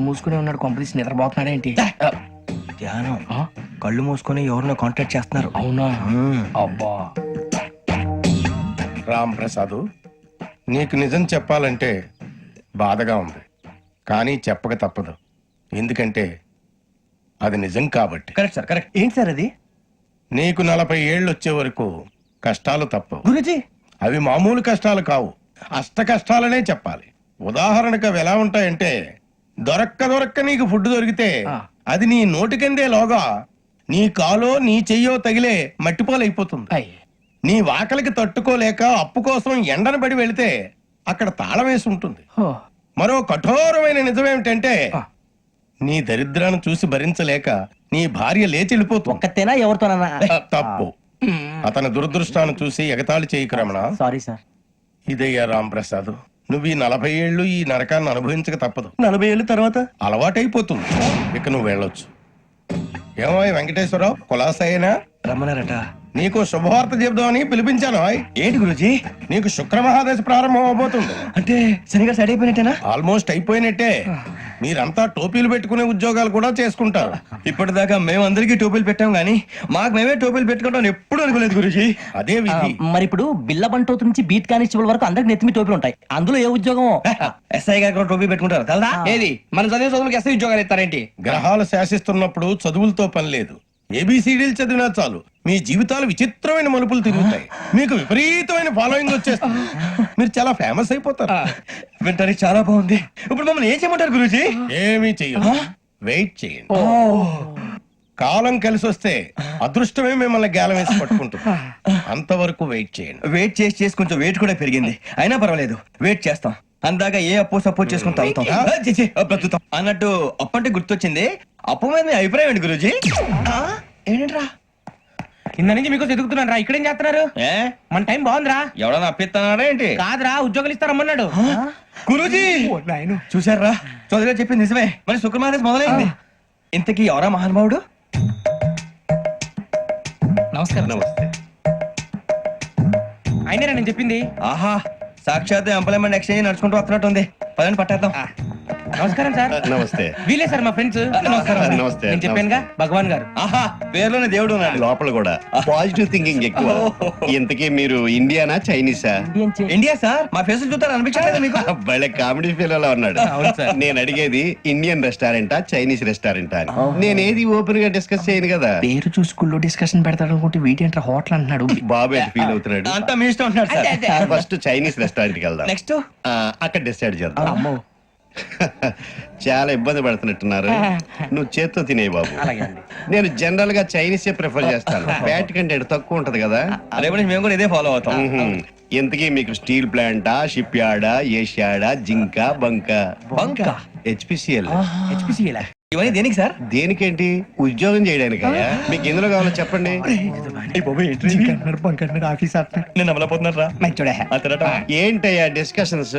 మూసుకునే ఉన్నాడు, కొంపదీసి నిద్రపోతున్నాడు ఏంటి? ధ్యానం. కళ్ళు మూసుకొని ఎవరినో కాంటాక్ట్ చేస్తున్నారు. అవునా? అబ్బా. రామ్ ప్రసాద్, నీకు నిజం చెప్పాలంటే బాధగా ఉంది, కానీ చెప్పక తప్పదు. ఎందుకంటే అది నిజం కాబట్టి. Correct sir, correct. ఏంటి సార్ అది? నీకు 40 ఏళ్ళు వచ్చే వరకు కష్టాలు తప్పవు గురుజీ. అవి మామూలు కష్టాలు కావు, అష్ట కష్టాలనే చెప్పాలి. ఉదాహరణకు అవి ఎలా ఉంటాయంటే, దొరక్క నీకు ఫుడ్ దొరికితే అది నీ నోటికందే లోగా నీ కాలో నీ చెయ్యో తగిలే మట్టిపాలైపోతుంది. నీ వాకలికి తట్టుకోలేక అప్పు కోసం ఎండను పడి వెళితే అక్కడ తాళం వేసి ఉంటుంది. మరో కఠోరమైన నిజమేమిటంటే, నీ దరిద్రాన్ని చూసి భరించలేక నీ భార్య లేచి వెళ్ళిపోతుంది. ఒక్కతేనా ఎవరితోనన్నా? తప్పు. అతని దురదృష్టాన్ని చూసి ఎగతాళి చేయకు రమణ. Sorry sir. ఇదయ్యా రాంప్రసాద్, నువ్వు ఈ 40 ఏళ్ళు ఈ నరకాన్ని అనుభవించక తప్పదు. 40 ఏళ్ళ తర్వాత అలవాటైపోతుంది. ఇక నువ్వు వెళ్ళొచ్చు. ఏమో వెంకటేశ్వరరావు, కులాసైనా రమ్మన్నారట. నీకు శుభవార్త చెబుదామని పిలిపించాను. ఏంటి గురుజీ? నీకు శుక్ర మహాదశ ప్రారంభం అవబోతుంది. అంటే శనిగా సెట్ అయిపోయినట్టేనా? ఆల్మోస్ట్ అయిపోయినట్టే. మీరంతా టోపీలు పెట్టుకునే ఉద్యోగాలు కూడా చేసుకుంటారు. ఇప్పటిదాకా మేము అందరికీ టోపీలు పెట్టాం గానీ మాకు మేమే టోపీలు పెట్టుకుంటాం ఎప్పుడు అనుకోలేదు గురుజీ. అదే విధి. మరి ఇప్పుడు బిల్ల బంటోతు నుంచి బీట్ కానిస్టేబుల్ వరకు అందరికి నెత్తిమి టోపీలు ఉంటాయి. అందులో ఏ ఉద్యోగం? ఎస్ఐ గారు కూడా టోపీ పెట్టుకుంటారు కదా. ఏది మన చదివే చదువులకు ఎస్ఐ ఉద్యోగాలు ఇస్తారేంటి? గ్రహాలు శాసిస్తున్నప్పుడు చదువులతో పని లేదు. ఏబిసిడీలు చదివినా చాలు మీ జీవితాలు విచిత్రమైన మలుపులు తిరుగుతాయి. మీకు విపరీతమైన ఫాలోయింగ్ వచ్చేస్తుంది. మీరు చాలా ఫేమస్ అయిపోతారు. వింటానికి చాలా బాగుంది. ఇప్పుడు మమ్మల్ని ఏం చేయమంటారు గురుజీ? ఏమీ చెయ్యదు, వెయిట్ చేయండి. కాలం కలిసి వస్తే అదృష్టమే మిమ్మల్ని గేలం వేసి పట్టుకుంటుంది. అంతవరకు వెయిట్ చేయండి. వెయిట్ చేసి కొంచెం వెయిట్ కూడా పెరిగింది. అయినా పర్వాలేదు, వెయిట్ చేస్తాం. అందాక ఏ అప్పు సపోర్ట్ చేసుకుని తాగుతాం, బ్రతుకుతాం అన్నట్టు. అప్పు అంటే గుర్తొచ్చింది. అప్పు మీద మీ అభిప్రాయం ఏంటి గురుజీ? ఏంటరా కింద నుంచి మీకు ఎదుగుతున్నాను రా. ఇక్కడేం చేస్తున్నారు? మన టైం బాగుందిరా. ఎవడన్నా అప్పిస్తున్నారా ఏంటి? కాదురా, ఉద్యోగాలు ఇస్తారమ్మన్నాడు గురూజీ. చూసారా, చౌదరిగా చెప్పింది నిజమే. మరి శుక్రమాదేశ్ మొదలైంది. ఇంతకీ ఎవరా మహానుభావుడు? నమస్కారం. నమస్తే. అయినరా నేను చెప్పింది? ఆహా, సాక్షాత్ ఎంప్లాయ్మెంట్ ఎక్స్చేంజ్ నడుచుకుంటూ వస్తున్నట్టు ఉంది. పదండి పట్టేద్దాం. నమస్కారం సార్. నమస్తే. వీలే సార్ మా ఫ్రెండ్స్. నమస్కారం. నమస్తే. నేను చెప్పానుగా, భగవాన్ గారు. ఆహా, పేరులోనే దేవుడు ఉన్నాడు. లోపల కూడా పాజిటివ్ థింకింగ్ ఎక్కువ. ఇంతకీ మీరు ఇండియానా చైనీసా? India sir. మా ఫేస్ చూస్తారు అనిపించలేదు మీకు? భలే కామెడీ ఫీల్ అలా ఉన్నాడు. నేను అడిగేది ఇండియన్ రెస్టారెంటా చైనీస్ రెస్టారెంటా అని. నేనేది ఓపెన్ గా డిస్కస్ చేయను కదా. పేరు చూసి స్కూల్లో డిస్కషన్ పెడతాడు అనుకుంటే వీటేంట్రా హోటల్ అంటున్నాడు. బాబు ఎట్ ఫీల్ అవుతున్నాడు. అంతా మీ ఇష్టం ఉంటున్నాడు సార్. ఫస్ట్ చైనీస్ రెస్టారెంట్ కి వెళ్దాం. నెక్స్ట్ అక్కడ డిసైడ్ చేద్దాం. చాలా ఇబ్బంది పడుతున్నట్టున్నారు. నువ్వు చేత్తో తినే బాబు. నేను జనరల్ గా చైనీసే ప్రిఫర్ చేస్తాను. ఫ్యాట్ కంటెంట్ తక్కువ ఉంటది కదా. రేపు నుంచి మేము కూడా ఇదే ఫాలో అవుతాం. ఇంతకీ మీకు స్టీల్ ప్లాంటా, షిప్ యార్డా, ఏషియాడా, జింక, బంకా? హెచ్పిసిఎల్. ఇవన్నీ దేనికి సార్? దేనికేంటి? ఉద్యోగం చేయడానికి. మీకు ఎందులో కావాలో చెప్పండి. నేను అమలపోతున్నారా? ఏంటయ్యా డిస్కషన్స్?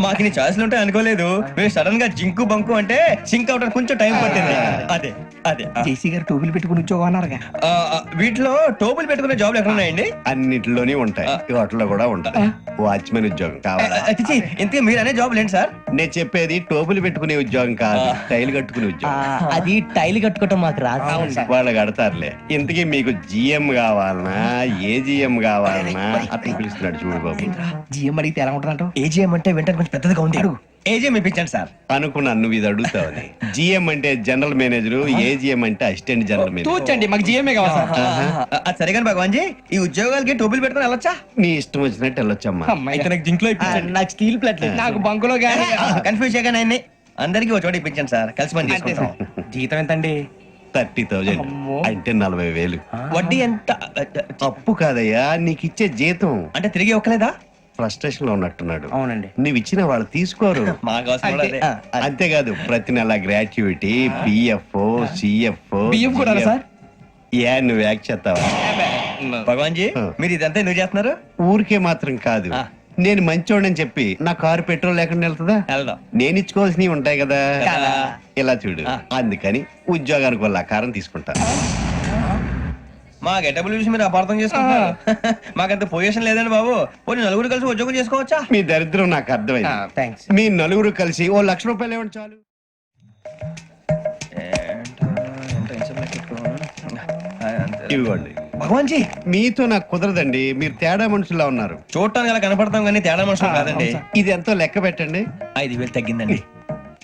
మాకు నీ ఛాయిస్లు ఉంటాయి అనుకోలేదు. మీరు సడన్ గా జింకు బంకు అంటే సింక్ అవడానికి కొంచెం టైం పట్టింది. అదే అదే జేసీ గారు టోపీలు పెట్టుకుని ఉద్యోగం అన్నారుగా. వీటిలో టోపులు పెట్టుకునే జాబ్లు ఎక్కడ ఉన్నాయండి? అన్నిటిలోనే ఉంటాయి, వాటిలో కూడా ఉంటాయి. వాచ్మెన్ ఉద్యోగం కావాలా? ఇంతకీ మీరు అనే జాబ్ ఏంటి సార్? నేను చెప్పేది టోపులు పెట్టుకునే ఉద్యోగం కాదు, టైల్ కట్టుకునే ఉద్యోగం. అది టైల్ కట్టుకోవటం మాకు రాదు. వాళ్ళు కడతారులే. ఇంతకీ మీకు జిఎం కావాలనా, ఏజిఎం కావాలనా? అతను పిలుస్తున్నాడు చూడు బాబు. జిఎం అడిగితే ఎలా ఉంటుందంట? ఏజీఎం అంటే వెంటనే కొంచెం పెద్దదిగా ఉంది. ఏజీఎం ఇప్పించండి సార్. అనుకున్నాను నువ్వు ఇది అడుగుతావని. జిఎం అంటే జనరల్ మేనేజర్, ఏజిఎం అంటే అసిస్టెంట్ జనరల్ మేనేజర్. తూచండి, మాకు జిఎంఏ కావాలి సార్. అది సరే కానీ భగవాన్ జీ, ఈ ఉద్యోగాలకి టోపులు పెట్టుకుని వెళ్ళొచ్చా? నీ ఇష్టం వచ్చినట్టు వెళ్ళొచ్చమ్మా. అయితే నాకు జింక్ లో ఇప్పించండి. నాకు స్టీల్ ప్లేట్ నాకు బంకులో గానీ. కన్ఫ్యూజ్ చేయగానే ఆయన్ని అందరికీ ఒక చోట ఇప్పించండి సార్. కలిసి పని చేసుకుంటాం. జీతం ఎంతండి? 30,000 అంటే 40,000. వడ్డీ ఎంత? అప్పు కాదయ్యా, నీకు ఇచ్చే జీతం. అంటే తిరిగి ఒక్కలేదా? ఫ్రస్ట్రేషన్ లో ఉన్నట్టున్నాడు. అవునండి. నువ్వు ఇచ్చిన వాళ్ళు తీసుకోరు. మాకు అవసరం కూడా అదే. అంతేకాదు ప్రతి నెల గ్రాట్యుటీ, పిఎఫ్, సిఎఫ్. బియ్యం కూడా సార్? నువ్వు యాక్ చేస్తావా? భగవాన్ జీ, మీరు ఇదంతా ఎందుకు చేస్తున్నారు? ఊరికే మాత్రం కాదు, నేను మంచోడని చెప్పి నా కారు పెట్రోల్ లేకుండా వెళ్తుందా? వెళ్దాం. నేను ఇచ్చుకోవాల్సినవి ఉంటాయి కదా. కదా. ఇలా చూడు, అందుకని ఉద్యోగానికి వాళ్ళ ఆకారం తీసుకుంటా. మా గెటబుల్ చూసి మీరు అపార్థం చేసుకుంటున్నారు. మాకంత పొజిషన్ లేదండి బాబు. పోనీ నలుగురు కలిసి ఉద్యోగం చేసుకోవచ్చా? మీ దరిద్రం నాకు అర్థమైంది. థ్యాంక్స్. మీ నలుగురు కలిసి ఓ 1,00,000 రూపాయలు ఇవ్వండి చాలు. ఇవ్వండి. భగవాన్ జీ మీతో నాకు కుదరదండి, మీరు తేడా మనుషుల్లా ఉన్నారు. చూడటానికి అలా కనపడతాం కానీ తేడా మనుషులు కాదండి. ఇది ఎంతో లెక్క పెట్టండి. 5,000 తగ్గిందండి.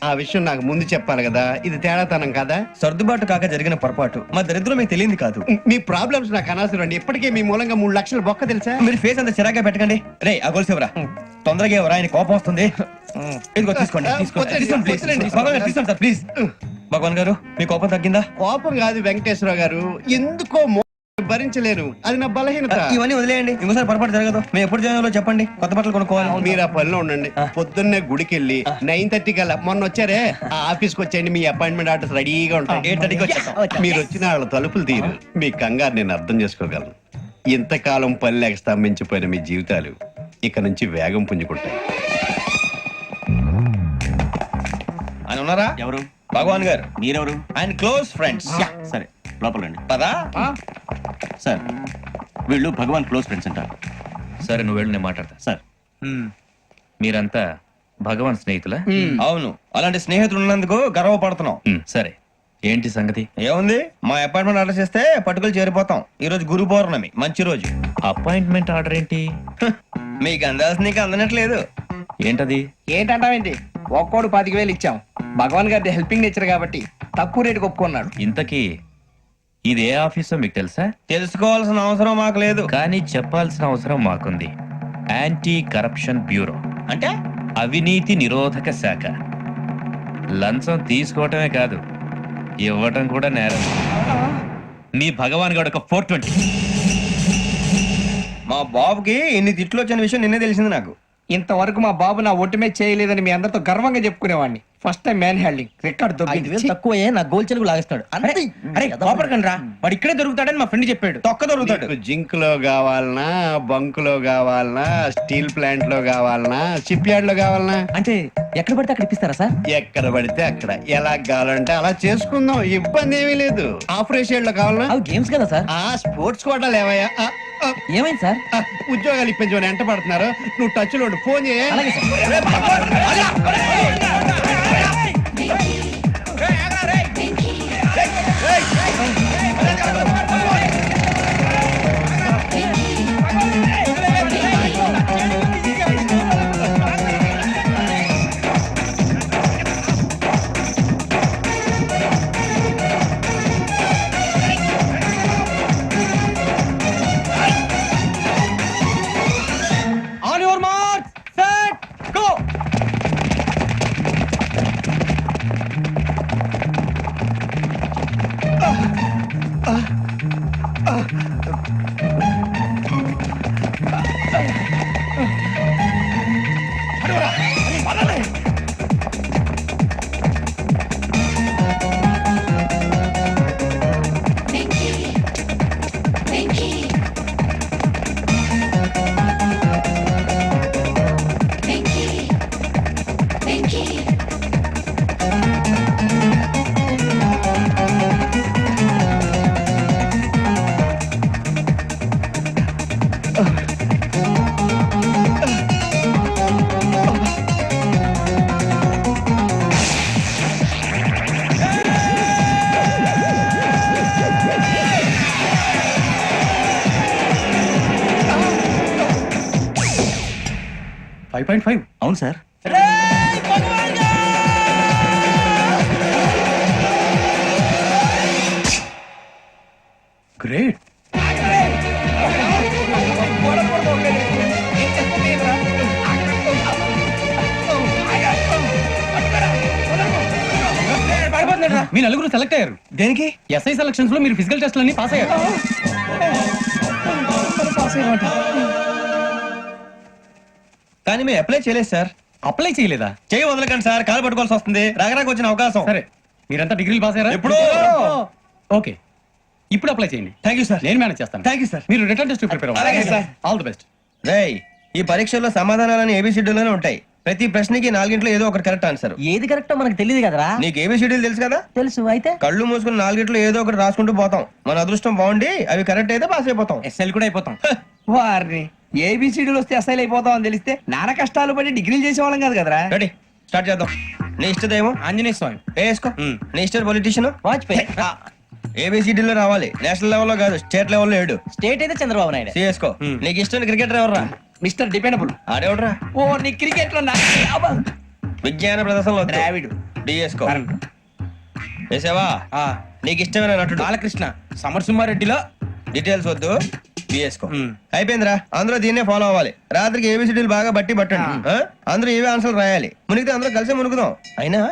ఆ విషయం నాకు ముందు చెప్పాలి కదా, ఇది తేడాతనం కదా. సర్దుబాటు కాక జరిగిన పొరపాటు. మా దరిద్రం మీకు తెలియంది కాదు. మీ ప్రాబ్లమ్స్ నాకు అనవసరం అండి. ఇప్పటికే మీ మూలంగా 3 లక్షలు బొక్క తెలుసా. మీరు ఫేస్ అంత చిరాగ్గా పెట్టకండి. రే ఆ గొలుసు ఎవరా? తొందరగా ఎవరా? ఆయన కోపం వస్తుంది. ఇదిగో తీసుకోండి. తీసుకోండి ప్లీజ్. భగవాన్ గారు తీసుకోండి సార్ ప్లీజ్. భగవాన్ గారు మీ కోపం తగ్గిందా? కోపం కాదు వెంకటేశ్వర గారు, ఎందుకో భరించలేను, అది నా బలహీనత. ఇవన్నీ వదిలేయండి, ఇంకోసారి పొరపాటు జరగదు. మేము ఎప్పుడు చేయాలో చెప్పండి, కొత్త బట్టలు కొనుక్కోవాలి. మీరు ఆ పనిలో ఉండండి. పొద్దున్నే గుడికి వెళ్ళి 9:30 కల్లా, మొన్న వచ్చారే ఆ ఆఫీస్కి వచ్చేయండి. మీ అపాయింట్మెంట్ ఆర్డర్స్ రెడీగా ఉంటాయి. 8:30కి వచ్చేస్తాం. మీరు వచ్చిన వాళ్ళ తలుపులు తీరు. మీ కంగారు నేను అర్థం చేసుకోగలను. ఇంతకాలం పని లేక స్తంభించిపోయిన మీ జీవితాలు ఇక నుంచి వేగం పుంజుకుంటాయి. ఆయన ఉన్నారా? ఎవరు? భగవాన్ గారు. మీరెవరు? ఆయన క్లోజ్ ఫ్రెండ్స్. సరే లోపల రండి. పదా? సార్ వీళ్ళు భగవాన్ క్లోజ్ ఫ్రెండ్స్ అంటారు. సరే నువ్వు వెళ్ళు, నేను మాట్లాడతా. సార్ మీరంతా భగవాన్ స్నేహితులా? అవును, అలాంటి స్నేహితులు ఉన్నందుకు గర్వపడుతున్నాం. సరే ఏంటి సంగతి? ఏముంది, మా అపాయింట్మెంట్ ఆర్డర్ చేస్తే పట్టుకులు చేరిపోతాం. ఈ రోజు గురు పౌర్ణమి, మంచి రోజు. అపాయింట్మెంట్ ఆర్డర్ ఏంటి? మీకు అందాల్సిన నీకు అందనట్లేదు. ఏంటది? ఏంటంటావేంటి? ఒక్కోడు 25,000 ఇచ్చాం. భగవాన్ గారి హెల్పింగ్ నేచర్ కాబట్టి తక్కువ రేటుకి ఒప్పుకున్నాడు. ఇంతకీ ఇది ఏ ఆఫీసో మీకు తెలుసా? తెలుసుకోవాల్సిన అవసరం మాకు లేదు. కానీ చెప్పాల్సిన అవసరం మాకుంది. యాంటీ కరప్షన్ బ్యూరో, అంటే అవినీతి నిరోధక శాఖ. లంచం తీసుకోవటమే కాదు, ఇవ్వటం కూడా నేరం. మీ భగవాన్ గారు ఒక 420. మా బాబుకి ఇన్ని తిట్లు వచ్చిన విషయం నిన్నే తెలిసింది నాకు. ఇంతవరకు మా బాబు నా ఒట్టుమే చేయలేదని మీ అందరితో గర్వంగా చెప్పుకునేవాడిని. First time man handing record 5,000 తక్కువే నా గోల్ చెలుగు లాగేస్తాడు. అరే కోపడకండి రా, వాడు ఇక్కడే దొరుకుతాడని మా ఫ్రెండ్ చెప్పాడు. తొక్క దొరుకుతాడు. మీకు జింక్ లో కావాలనా, బంక్ లో కావాలనా, స్టీల్ ప్లాంట్ లో కావాలనా, షిప్ యార్డ్ లో కావాలనా? అంటే ఎక్కడ పడితే అక్కడ ఇప్పిస్తారా సార్? ఎక్కడ పడితే అక్కడ, ఎలా కావాలంటే అలా చేసుకుందాం, ఇబ్బంది ఏమీ లేదు. ఆపరేషన్ లో కావాలనా? అవి గేమ్స్ కదా సార్. ఆ స్పోర్ట్స్ కోటా లేవయ్యా. ఏమైంది సార్? ఉద్యోగాలు ఇప్పించమని ఎంట పడుతున్నారు. నువ్వు టచ్ లో ఫోన్ చేయ. అలాగే sir. On your mark set go. అవును సార్. గ్రేట్. మీ నలుగురు సెలెక్ట్ అయ్యారు. దేనికి? ఎస్ఐ సెలక్షన్స్ లో మీరు ఫిజికల్ టెస్ట్ అన్ని పాస్ అయ్యారు. కానీ మేము అప్లై చేయలేదు సార్. అప్లై చేయలేదా? చేయి వదలకండి సార్, కాలు పట్టుకోవాల్సి వస్తుంది. రాగరాకు వచ్చిన అవకాశం. సరే మీరంతా డిగ్రీలు పాస్ అయ్యారా? ఎప్పుడో. ఓకే, ఇప్పుడు అప్లై చేయండి. Thank you sir. నేను మేనేజ్ చేస్తాను. Thank you sir. మీరు రిటర్న్ టెస్ట్ ప్రిపేర్ అలాగే అవ్వండి. సార్. All the best. రేయ్, ఈ పరీక్షల్లో సమాధానాలని ఏబిసిడ్యూల్లోనే ఉంటాయి. ప్రతి ప్రశ్నకి 4 ఏదో ఒకటి కరెక్ట్ ఆన్సర్. ఏది కరెక్టో మనకు తెలియదు కదరా. నీకు ఏబిసిడ్యూల్ తెలుసు కదా? తెలుసు. అయితే కళ్ళు మూసుకుని 4 ఏదో ఒకటి రాసుకుంటూ పోతాం. మన అదృష్టం బాగుండి అవి కరెక్ట్ అయితే పాస్ అయిపోతాం. ఎస్ఎల్ కూడా అయిపోతాం. వారిని ఏబిసిడీలు వస్తే ఎస్ఐలు అయిపోతాం అని తెలిస్తే నాన్న కష్టాలు పడి డిగ్రీలు చేసేవాళ్ళం కాదు కదరా. రెడీ, స్టార్ట్ చేద్దాం. నీ ఇష్టదేమో ఆంజనేయ స్వామి. వేసుకో. నీ ఇష్ట పొలిటీషియన్ వాజ్పేయి. ఏబిసిడీలో రావాలి, నేషనల్ లెవెల్లో కాదు, స్టేట్ లెవెల్లో ఏడు. స్టేట్ అయితే చంద్రబాబు నాయుడు. సిఎస్కో. నీకు ఇష్టం క్రికెటర్ ఎవర్రా? Mister dependable. ఆడేవడరా? ఓ నీ క్రికెట్ లో విజ్ఞాన ప్రదర్శనలో ద్రావిడు. డిఎస్కో. వేసావా? నీకు ఇష్టమైన నటుడు? బాలకృష్ణ. సమర్సింహారెడ్డిలో డీటెయిల్స్ వద్దు, బిఎస్కో. అయిపోయిందిరా, అందరూ దీన్నే ఫాలో అవ్వాలి. రాత్రికి ఏబిసిడీలు బాగా బట్టి పట్టండి. అందరూ ఏవే ఆన్సర్లు రాయాలి. మునిగితే అందరూ కలిసి మునుగుదాం. అయినా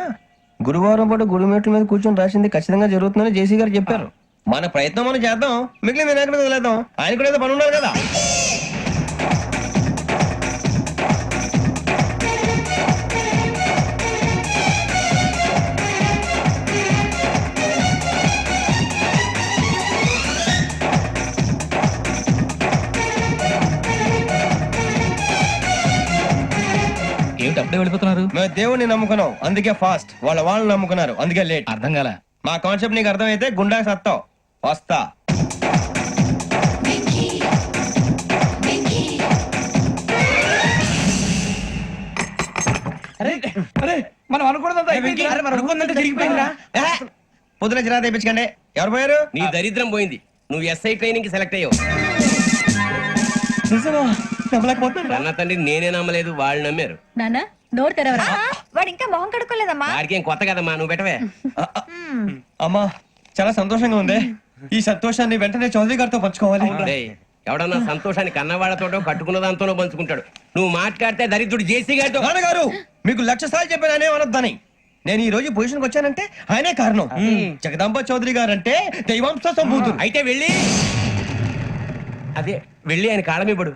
గురువారం పాటు గురుమేట్ల మీద కూర్చొని రాసింది ఖచ్చితంగా జరుగుతుందని జేసీ గారు చెప్పారు. మన ప్రయత్నం మనం చేద్దాం, మిగిలిన వినాయకుడి మీద వదిలేద్దాం. ఆయన కూడా ఏదో పని ఉండాలి కదా. ఏమిటి అప్పుడే వెళ్ళిపోతున్నారు? మేము దేవుడిని నమ్ముకున్నాం, అందుకే ఫాస్ట్. వాళ్ళని నమ్ముకున్నారు, అందుకే లేట్. అర్థం కాల. మా కాన్సెప్ట్ నీకు అర్థమైతే గుండా సత్తావు. వస్తా. అరే మనం అనుకున్నదంతా అయిపోయింది. అరే, మనం అనుకున్నదంతా జరిగిపోయిందిరా. పొద్దున జిరా తెప్పించకండి. ఎవరు పోయారు? నీ దరిద్రం పోయింది. నువ్వు ఎస్ఐ ట్రైనింగ్ కి సెలెక్ట్ అయ్యావు. అన్న తండ్రి నేనే నమ్మలేదు, వాళ్ళు నమ్మారు. నాన్న నోరు తెరవరా. వాడు ఇంకా మొహం కడుక్కోలేదమ్మా. వాడికి ఏం కొత్త కదమ్మా, నువ్వు పెట్టవే. అమ్మా, చాలా సంతోషంగా ఉంది. ఈ సంతోషాన్ని వెంటనే చౌదరి గారితో పంచుకోవాలి. డేయ్, ఎవడన్నా సంతోషాన్ని కన్నవాళ్లతోటో కట్టుకున్న దాంతోనో పంచుకుంటాడు. నువ్వు మాట్లాడితే దరిద్రుడు జేసీ గారితో. నాన్నగారు, మీకు 1,00,000 సార్లు చెప్పాను అనొద్దని. నేను ఈ రోజు పొజిషన్కి వచ్చానంటే ఆయనే కారణం. జగదాంబ చౌదరి గారు అంటే దైవాంశ సంభూతుడు. అయితే వెళ్ళి అదే వెళ్ళి ఆయన కాళ్ళ మీద పడు.